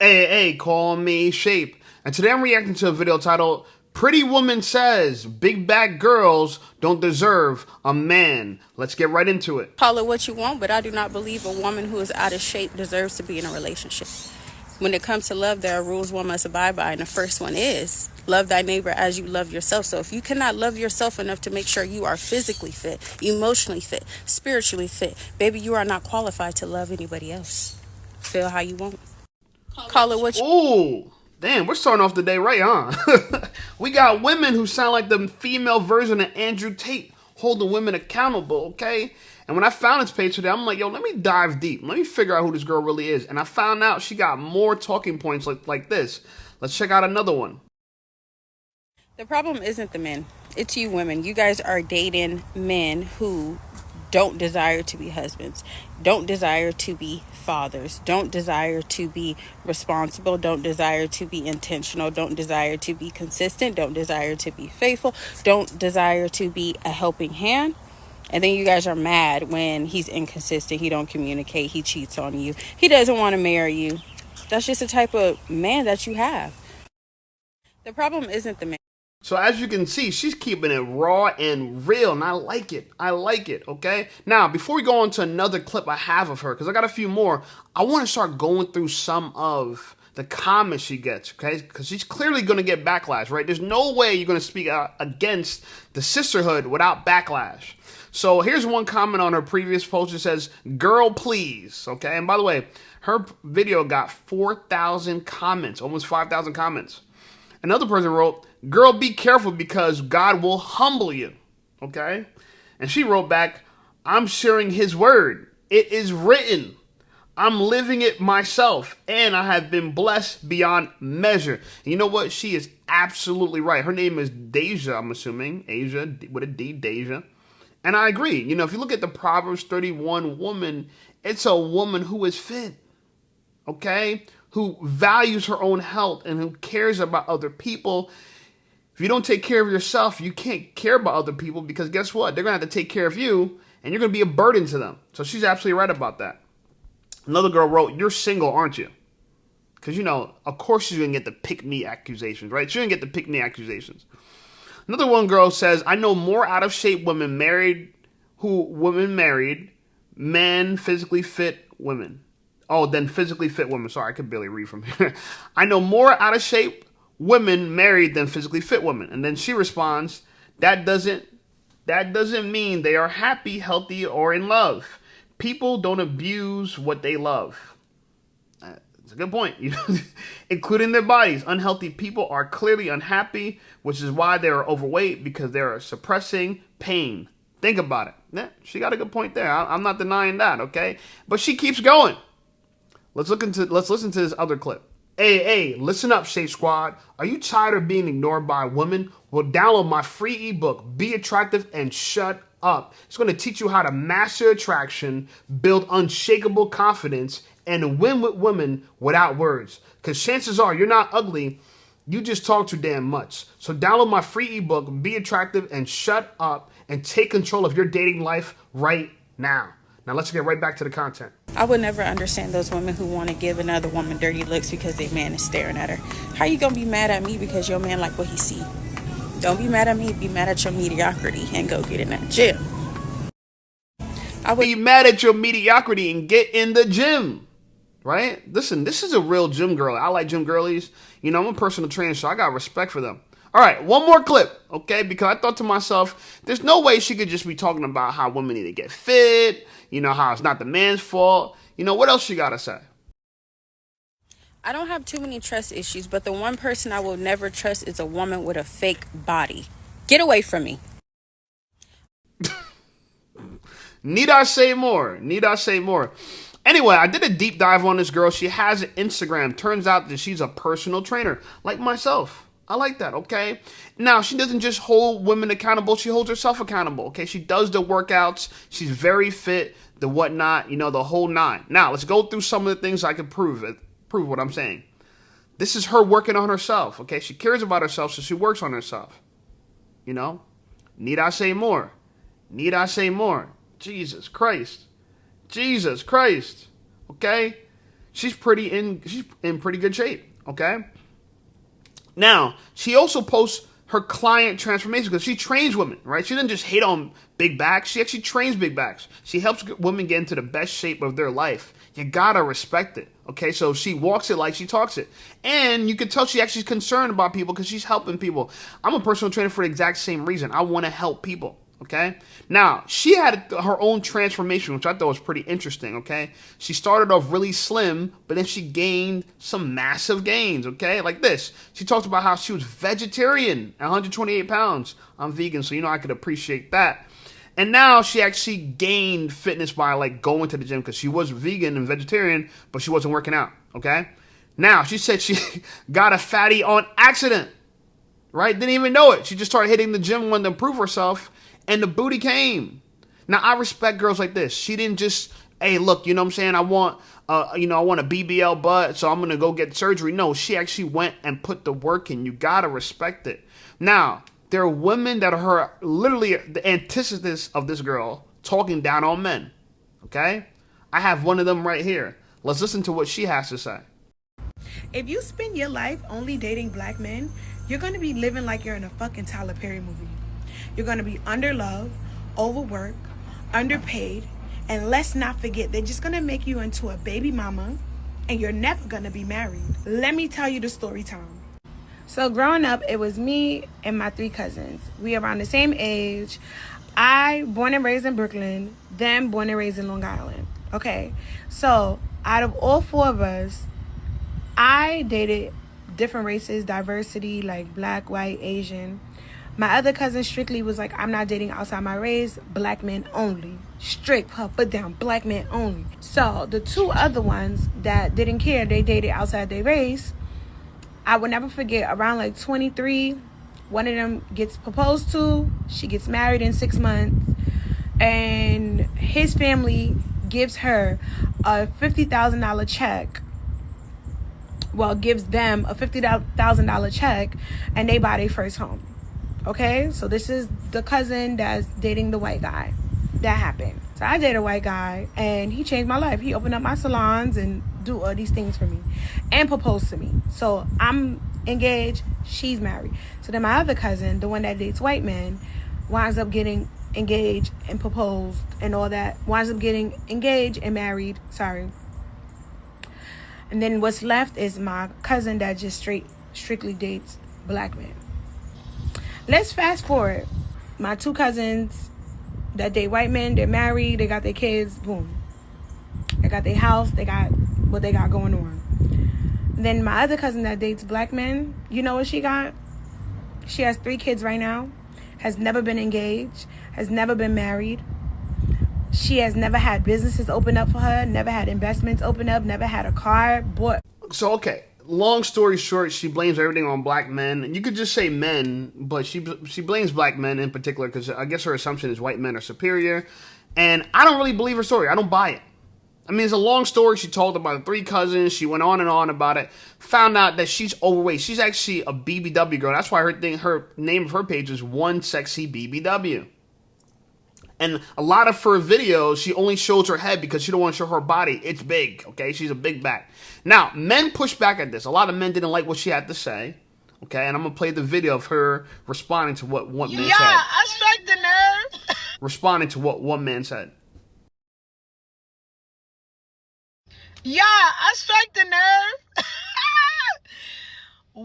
Hey, call me Shape. And today I'm reacting to a video titled Pretty Woman Says Big Bad Girls Don't Deserve a Man. Let's get right into it. Call it what you want, but I do not believe a woman who is out of shape deserves to be in a relationship. When it comes to love, there are rules one must abide by, and the first one is love thy neighbor as you love yourself. So if you cannot love yourself enough to make sure you are physically fit, emotionally fit, spiritually fit, baby, you are not qualified to love anybody else. Feel how you want. Call it what you Ooh, damn, we're starting off the day right, huh? We got women who sound like the female version of Andrew Tate, holding women accountable, okay? And when I found this page today, I'm like, yo, let me dive deep. Let me figure out who this girl really is. And I found out she got more talking points like this. Let's check out another one. The problem isn't the men. It's you women. You guys are dating men who don't desire to be husbands, don't desire to be fathers, don't desire to be responsible, don't desire to be intentional, don't desire to be consistent, don't desire to be faithful, don't desire to be a helping hand. And then you guys are mad when he's inconsistent, he don't communicate, he cheats on you, he doesn't want to marry you. That's just the type of man that you have. The problem isn't the man. So as you can see, she's keeping it raw and real, and I like it. I like it, okay? Now, before we go on to another clip I have of her, because I got a few more, I want to start going through some of the comments she gets, okay? Because she's clearly going to get backlash, right? There's no way you're going to speak out against the sisterhood without backlash. So here's one comment on her previous post. It says, girl, please, okay? And by the way, her video got 4,000 comments, almost 5,000 comments. Another person wrote, girl, be careful because God will humble you. Okay? And she wrote back, I'm sharing his word. It is written. I'm living it myself. And I have been blessed beyond measure. And you know what? She is absolutely right. Her name is Deja, I'm assuming. Asia with a D, Deja. And I agree. You know, if you look at the Proverbs 31 woman, it's a woman who is fit. Okay? Who values her own health and who cares about other people. If you don't take care of yourself, you can't care about other people because guess what? They're going to have to take care of you and you're going to be a burden to them. So she's absolutely right about that. Another girl wrote, you're single, aren't you? Because, you know, of course she's going to get the pick-me accusations, right? She's going to get the pick-me accusations. Another one girl says, I know more out-of-shape women married, men physically fit women. Oh, then physically fit women. Sorry, I could barely read from here. I know more out of shape women married than physically fit women. And then she responds, that doesn't mean they are happy, healthy, or in love. People don't abuse what they love. It's a good point. Including their bodies. Unhealthy people are clearly unhappy, which is why they are overweight because they are suppressing pain. Think about it. Yeah, she got a good point there. I'm not denying that, okay? But she keeps going. Let's listen to this other clip. Hey, listen up, Shape Squad. Are you tired of being ignored by women? Well, download my free ebook, Be Attractive and Shut Up. It's going to teach you how to master attraction, build unshakable confidence, and win with women without words. Because chances are you're not ugly, you just talk too damn much. So download my free ebook, Be Attractive and Shut Up, and take control of your dating life right now. Now let's get right back to the content. I would never understand those women who want to give another woman dirty looks because their man is staring at her. How you gonna be mad at me because your man like what he see? Don't be mad at me, be mad at your mediocrity and go get in that gym. Be mad at your mediocrity and get in the gym. Right? Listen, this is a real gym girl. I like gym girlies. You know, I'm a personal trainer, so I got respect for them. All right, one more clip, okay? Because I thought to myself, there's no way she could just be talking about how women need to get fit, you know, how it's not the man's fault. You know, what else she got to say? I don't have too many trust issues, but the one person I will never trust is a woman with a fake body. Get away from me. Need I say more? Need I say more? Anyway, I did a deep dive on this girl. She has an Instagram. Turns out that she's a personal trainer, like myself. I like that, okay? Now, she doesn't just hold women accountable. She holds herself accountable, okay? She does the workouts. She's very fit, the whatnot, you know, the whole nine. Now, let's go through some of the things I can prove what I'm saying. This is her working on herself, okay? She cares about herself, so she works on herself. You know? Need I say more? Need I say more? Jesus Christ. Jesus Christ. Okay? She's in pretty good shape. Okay. Now she also posts her client transformation because she trains women, right? She doesn't just hate on big backs. She actually trains big backs. She helps women get into the best shape of their life. You gotta respect it, okay? So she walks it like she talks it. And you can tell she actually is concerned about people because she's helping people. I'm a personal trainer for the exact same reason. I want to help people, okay? Now, she had her own transformation, which I thought was pretty interesting, okay? She started off really slim, but then she gained some massive gains, okay? Like this. She talked about how she was vegetarian at 128 pounds. I'm vegan, so I could appreciate that. And now she actually gained fitness by like going to the gym because she was vegan and vegetarian, but she wasn't working out, okay? Now, she said she got a fatty on accident, right? Didn't even know it. She just started hitting the gym, wanting to improve herself, and the booty came. Now, I respect girls like this. She didn't just, hey, look, you know what I'm saying? I want a BBL butt, so I'm going to go get surgery. No, she actually went and put the work in. You got to respect it. Now, there are women that are literally the antithesis of this girl talking down on men, okay? I have one of them right here. Let's listen to what she has to say. If you spend your life only dating black men, you're going to be living like you're in a fucking Tyler Perry movie. You're going to be underloved, overworked, underpaid, and let's not forget, they're just going to make you into a baby mama, and you're never going to be married. Let me tell you the story time. So growing up, it was me and my 3 cousins. We around the same age. I born and raised in Brooklyn, them born and raised in Long Island. Okay, so out of all 4 of us, I dated different races, diversity, like black, white, Asian. My other cousin strictly was like, I'm not dating outside my race, black men only. Strict, put down, black men only. So the 2 other ones that didn't care, they dated outside their race. I will never forget, around like 23, one of them gets proposed to. She gets married in 6 months. And his family gives her a $50,000 check. Well, gives them a $50,000 check, and they buy their first home. Okay? So this is the cousin that's dating the white guy. That happened. So I dated a white guy, and he changed my life. He opened up my salons and do all these things for me and proposed to me. So I'm engaged, she's married. So then my other cousin, the one that dates white men, winds up getting engaged and proposed and all that. Winds up getting engaged and married. Sorry. And then what's left is my cousin that just strictly dates black men. Let's fast forward. My 2 cousins that date white men, they're married, they got their kids, boom. They got their house, they got what they got going on. Then my other cousin that dates black men, you know what she got? She has 3 kids right now, has never been engaged, has never been married. She has never had businesses open up for her, never had investments open up, never had a car bought. So, okay, long story short, she blames everything on black men. And you could just say men, but she blames black men in particular because I guess her assumption is white men are superior. And I don't really believe her story. I don't buy it. I mean, it's a long story. She told about the 3 cousins. She went on and on about it. Found out that she's overweight. She's actually a BBW girl. That's why her name of her page is One Sexy BBW. And a lot of her videos, she only shows her head because she don't want to show her body. It's big, okay? She's a big back. Now, men push back at this. A lot of men didn't like what she had to say, okay? And I'm going to play the video of her responding to what one man said. Yeah, I strike the nerve. Responding to what one man said. Yeah, I strike the nerve.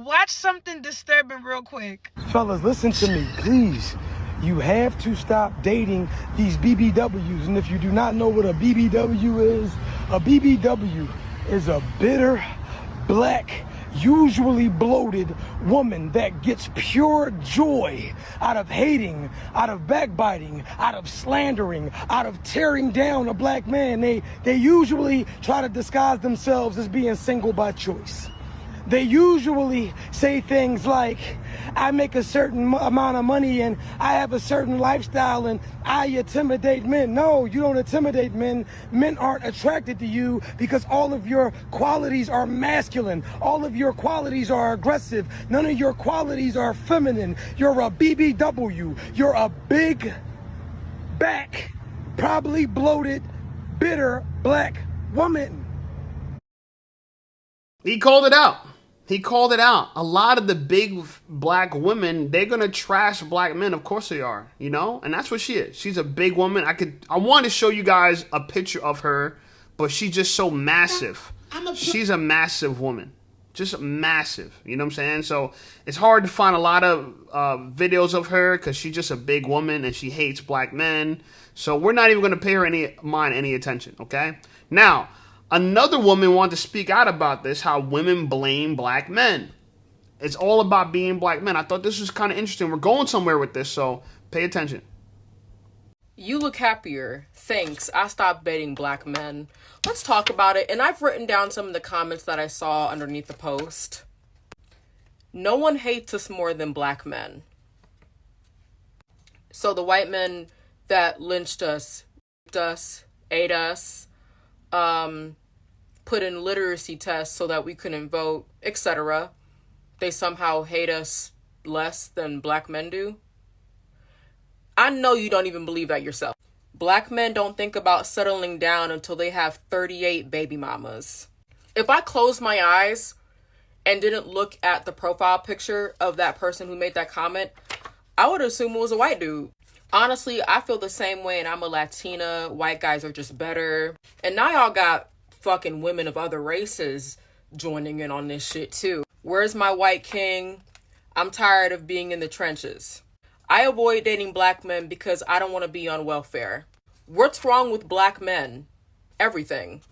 Watch something disturbing real quick. Fellas, listen to me, please. You have to stop dating these BBWs. And if you do not know what a BBW is a bitter, black, usually bloated woman that gets pure joy out of hating, out of backbiting, out of slandering, out of tearing down a black man. They usually try to disguise themselves as being single by choice. They usually say things like, I make a certain amount of money and I have a certain lifestyle and I intimidate men. No, you don't intimidate men. Men aren't attracted to you because all of your qualities are masculine. All of your qualities are aggressive. None of your qualities are feminine. You're a BBW. You're a big back, probably bloated, bitter black woman. He called it out. He called it out. A lot of the big black women, they're gonna trash black men. Of course they are, you know, and that's what she is. She's a big woman. I wanted to show you guys a picture of her, but she's just so massive. She's a massive woman, just massive. You know what I'm saying? So it's hard to find a lot of videos of her because she's just a big woman and she hates black men. So we're not even gonna pay her any attention. Okay, now. Another woman wanted to speak out about this, how women blame black men. It's all about being black men. I thought this was kind of interesting. We're going somewhere with this, so pay attention. You look happier. Thanks. I stopped dating black men. Let's talk about it. And I've written down some of the comments that I saw underneath the post. No one hates us more than black men. So the white men that lynched us, raped us, ate us, put in literacy tests so that we couldn't vote, etc. They somehow hate us less than black men do. I know you don't even believe that yourself. Black men don't think about settling down until they have 38 baby mamas. If I closed my eyes and didn't look at the profile picture of that person who made that comment, I would assume it was a white dude. Honestly, I feel the same way, and I'm a Latina. White guys are just better. And now y'all got fucking women of other races joining in on this shit too. Where's my white king? I'm tired of being in the trenches. I avoid dating black men because I don't want to be on welfare. What's wrong with black men? Everything.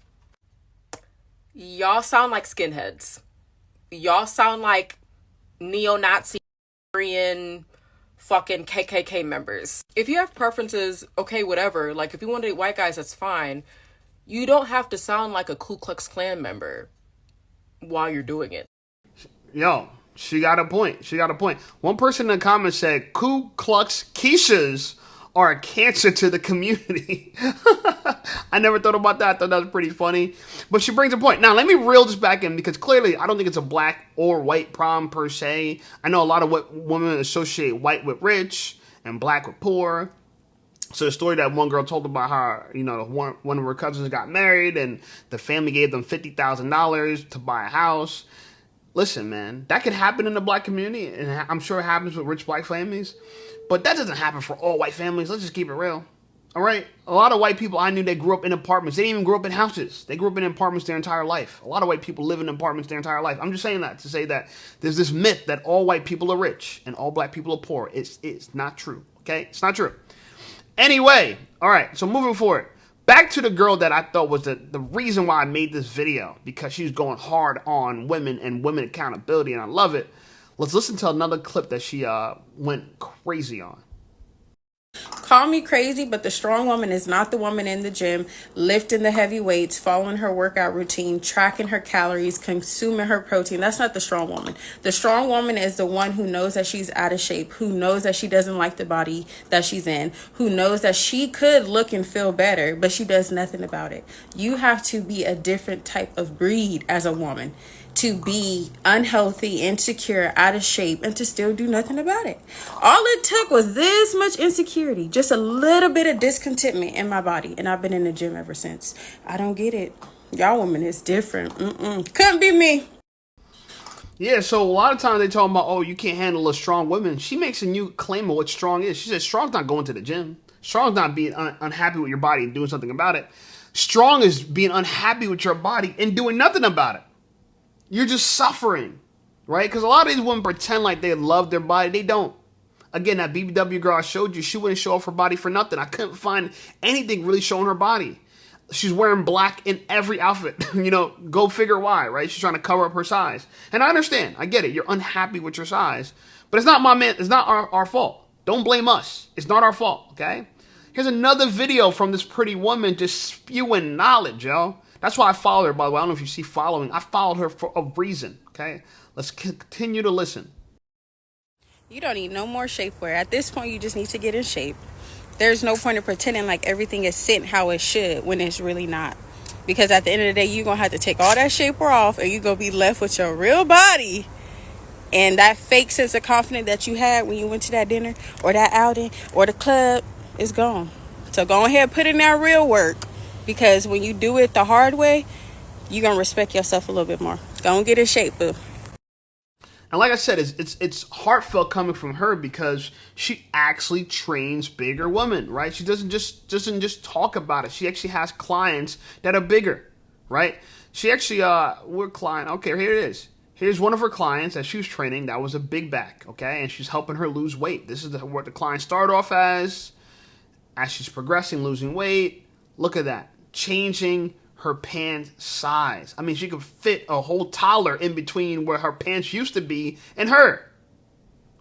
Y'all sound like skinheads. Y'all sound like neo-Nazi fucking KKK members. If you have preferences, okay, whatever. Like, if you want to date white guys, that's fine. You don't have to sound like a Ku Klux Klan member while you're doing it. Yo, she got a point. She got a point. One person in the comments said, Ku Klux Keishas are a cancer to the community. I never thought about that. I thought that was pretty funny. But she brings a point. Now, let me reel this back in because clearly I don't think it's a black or white problem per se. I know a lot of women associate white with rich and black with poor. So the story that one girl told about how, you know, one of her cousins got married and the family gave them $50,000 to buy a house. Listen, man, that could happen in the black community, and I'm sure it happens with rich black families. But that doesn't happen for all white families. Let's just keep it real. All right? A lot of white people I knew, they grew up in apartments. They didn't even grow up in houses. They grew up in apartments their entire life. A lot of white people live in apartments their entire life. I'm just saying that to say that there's this myth that all white people are rich and all black people are poor. It's not true, okay? It's not true. Anyway, all right, so moving forward. Back to the girl that I thought was the reason why I made this video, because she's going hard on women and women accountability, and I love it. Let's listen to another clip that she went crazy on. Call me crazy, but the strong woman is not the woman in the gym, lifting the heavy weights, following her workout routine, tracking her calories, consuming her protein. That's not the strong woman. The strong woman is the one who knows that she's out of shape, who knows that she doesn't like the body that she's in, who knows that she could look and feel better, but she does nothing about it. You have to be a different type of breed as a woman to be unhealthy, insecure, out of shape, and to still do nothing about it. All it took was this much insecurity, just a little bit of discontentment in my body, and I've been in the gym ever since. I don't get it. Y'all women is different. Couldn't be me. Yeah, so a lot of times they talk about, oh, you can't handle a strong woman. She makes a new claim of what strong is. She says strong's not going to the gym. Strong's not being unhappy with your body and doing something about it. Strong is being unhappy with your body and doing nothing about it. You're just suffering, right? Because a lot of these women pretend like they love their body. They don't. Again, that BBW girl I showed you, she wouldn't show off her body for nothing. I couldn't find anything really showing her body. She's wearing black in every outfit. You know, go figure why, right? She's trying to cover up her size. And I understand. I get it. You're unhappy with your size. But it's not my man. It's not our fault. Don't blame us. It's not our fault, okay? Here's another video from this pretty woman just spewing knowledge, yo. That's why I followed her, by the way. I don't know if you see following. I followed her for a reason, okay? Let's continue to listen. You don't need no more shapewear. At this point, you just need to get in shape. There's no point in pretending like everything is sitting how it should when it's really not. Because at the end of the day, you're going to have to take all that shapewear off and you're going to be left with your real body. And that fake sense of confidence that you had when you went to that dinner or that outing or the club is gone. So go ahead and put in that real work. Because when you do it the hard way, you're going to respect yourself a little bit more. Go and get in shape, boo. And like I said, it's heartfelt coming from her because she actually trains bigger women, right? She doesn't just talk about it. She actually has clients that are bigger, right? She actually we're client. Okay, here it is. Here's one of her clients that she was training that was a big back, okay, and she's helping her lose weight. This is what the client started off as she's progressing, losing weight. Look at that, changing her pant size. I mean, she could fit a whole toddler in between where her pants used to be and her.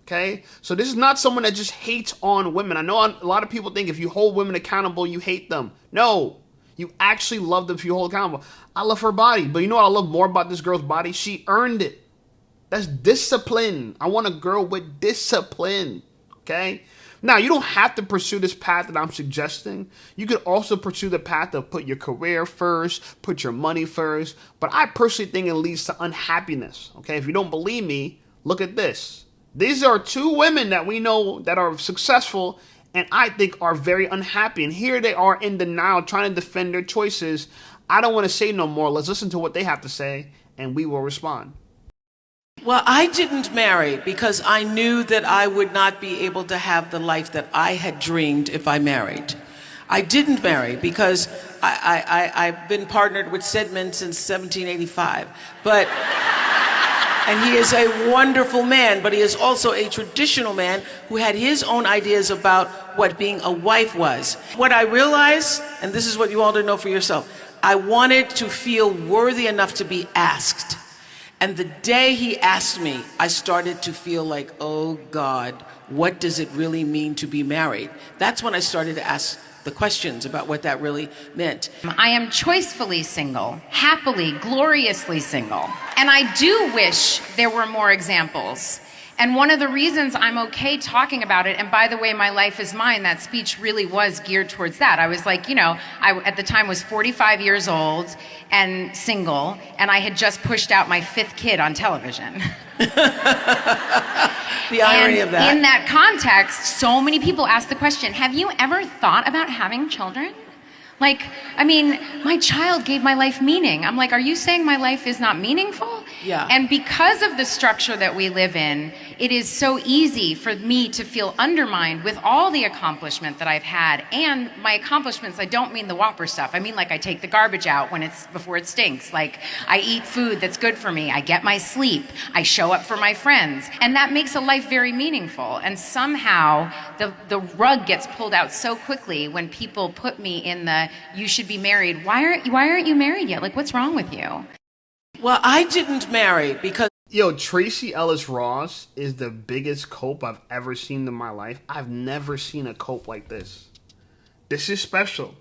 Okay? So this is not someone that just hates on women. I know a lot of people think if you hold women accountable, you hate them. No. You actually love them if you hold accountable. I love her body. But you know what I love more about this girl's body? She earned it. That's discipline. I want a girl with discipline. Okay? Now, you don't have to pursue this path that I'm suggesting. You could also pursue the path of put your career first, put your money first. But I personally think it leads to unhappiness. Okay, if you don't believe me, look at this. These are two women that we know that are successful and I think are very unhappy. And here they are in denial, trying to defend their choices. I don't want to say no more. Let's listen to what they have to say, and we will respond. Well, I didn't marry because I knew that I would not be able to have the life that I had dreamed if I married. I didn't marry because I've been partnered with Stedman since 1785. And he is a wonderful man, but he is also a traditional man who had his own ideas about what being a wife was. What I realized, and this is what you all to know for yourself, I wanted to feel worthy enough to be asked. And the day he asked me, I started to feel like, oh God, what does it really mean to be married? That's when I started to ask the questions about what that really meant. I am choicefully single, happily, gloriously single. And I do wish there were more examples. And one of the reasons I'm okay talking about it, and by the way, My Life Is Mine, that speech really was geared towards that. I was like, I at the time was 45 years old and single, and I had just pushed out my 5th kid on television. The irony of that. In that context, so many people ask the question, have you ever thought about having children? My child gave my life meaning. I'm like, are you saying my life is not meaningful? Yeah. And because of the structure that we live in, it is so easy for me to feel undermined with all the accomplishment that I've had. And my accomplishments, I don't mean the Whopper stuff. I mean, I take the garbage out before it stinks. I eat food that's good for me. I get my sleep. I show up for my friends. And that makes a life very meaningful. And somehow the rug gets pulled out so quickly when people put me in the you should be married. Why aren't you married yet? What's wrong with you? Well, I didn't marry because... Yo, Tracy Ellis Ross is the biggest cope I've ever seen in my life. I've never seen a cope like this. This is special.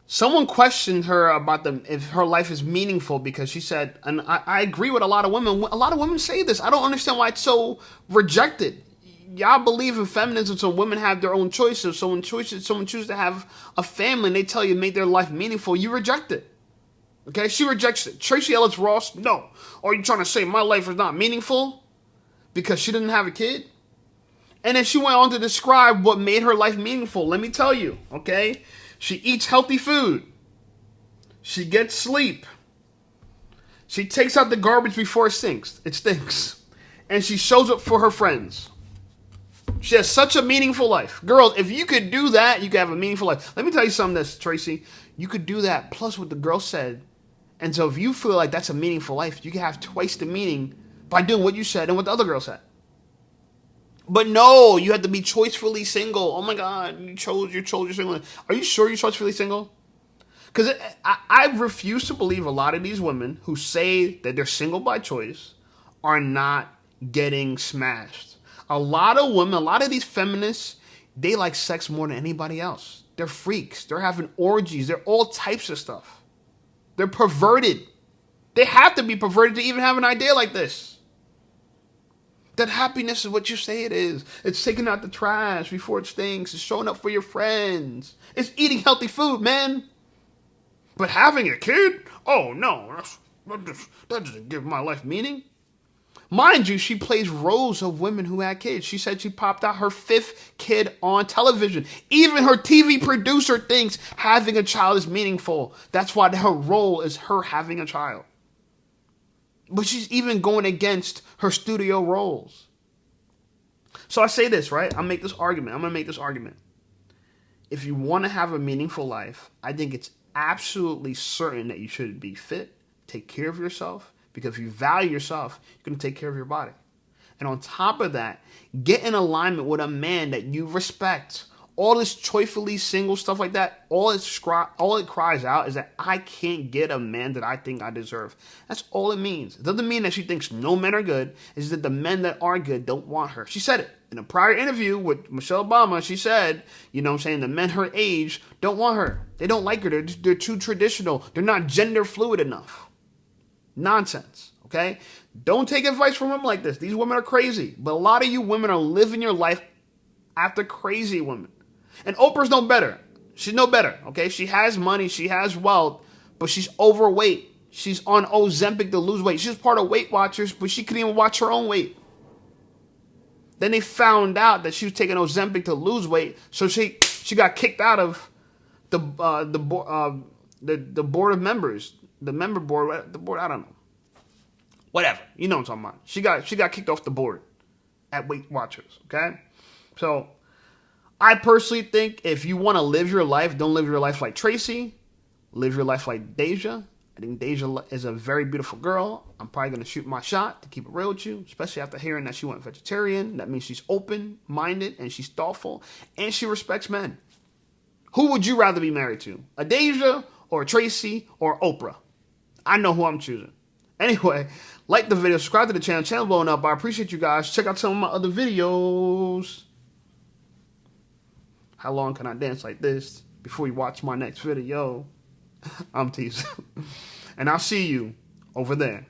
Someone questioned her about if her life is meaningful because she said, and I agree with a lot of women. A lot of women say this. I don't understand why it's so rejected. Y'all believe in feminism, so women have their own choices. So when someone chooses to have a family and they tell you make their life meaningful, you reject it. Okay, she rejects it. Tracy Ellis Ross, no. Are you trying to say my life is not meaningful because she didn't have a kid? And then she went on to describe what made her life meaningful. Let me tell you, okay? She eats healthy food. She gets sleep. She takes out the garbage before it stinks. And she shows up for her friends. She has such a meaningful life. Girls, if you could do that, you could have a meaningful life. Let me tell you something, Tracy. You could do that, plus what the girl said. And so if you feel like that's a meaningful life, you can have twice the meaning by doing what you said and what the other girl said. But no, you have to be choicefully single. Oh my God, you chose your single. Are you sure you're choicefully single? Because I refuse to believe a lot of these women who say that they're single by choice are not getting smashed. A lot of women, a lot of these feminists, they like sex more than anybody else. They're freaks. They're having orgies. They're all types of stuff. They're perverted. They have to be perverted to even have an idea like this. That happiness is what you say it is. It's taking out the trash before it stinks. It's showing up for your friends. It's eating healthy food, man. But having a kid? Oh, no. That doesn't give my life meaning. Mind you, she plays roles of women who had kids. She said she popped out her 5th kid on television. Even her TV producer thinks having a child is meaningful. That's why her role is her having a child. But she's even going against her studio roles. So I say this, right? I'm going to make this argument. If you want to have a meaningful life, I think it's absolutely certain that you should be fit, take care of yourself, because if you value yourself, you're going to take care of your body. And on top of that, get in alignment with a man that you respect. All this joyfully single stuff like that, all it cries out is that I can't get a man that I think I deserve. That's all it means. It doesn't mean that she thinks no men are good. It's that the men that are good don't want her. She said it in a prior interview with Michelle Obama. She said, you know what I'm saying, the men her age don't want her. They don't like her. They're too traditional. They're not gender fluid enough. Nonsense, okay? Don't take advice from women like this. These women are crazy. But a lot of you women are living your life after crazy women. And Oprah's no better. She's no better, okay? She has money, she has wealth, but she's overweight. She's on Ozempic to lose weight. She's part of Weight Watchers, but she couldn't even watch her own weight. Then they found out that she was taking Ozempic to lose weight, so she got kicked out of the board of members, the member board, the board. I don't know, whatever. You know what I'm talking about. She got kicked off the board at Weight Watchers. Okay, so I personally think if you want to live your life, don't live your life like Tracy. Live your life like Deja. I think Deja is a very beautiful girl. I'm probably going to shoot my shot to keep it real with you, especially after hearing that she went vegetarian. That means she's open-minded and she's thoughtful and she respects men. Who would you rather be married to? A Deja or a Tracy or Oprah? I know who I'm choosing. Anyway, like the video, subscribe to the channel. Channel blowing up. I appreciate you guys. Check out some of my other videos. How long can I dance like this before you watch my next video? I'm teasing. And I'll see you over there.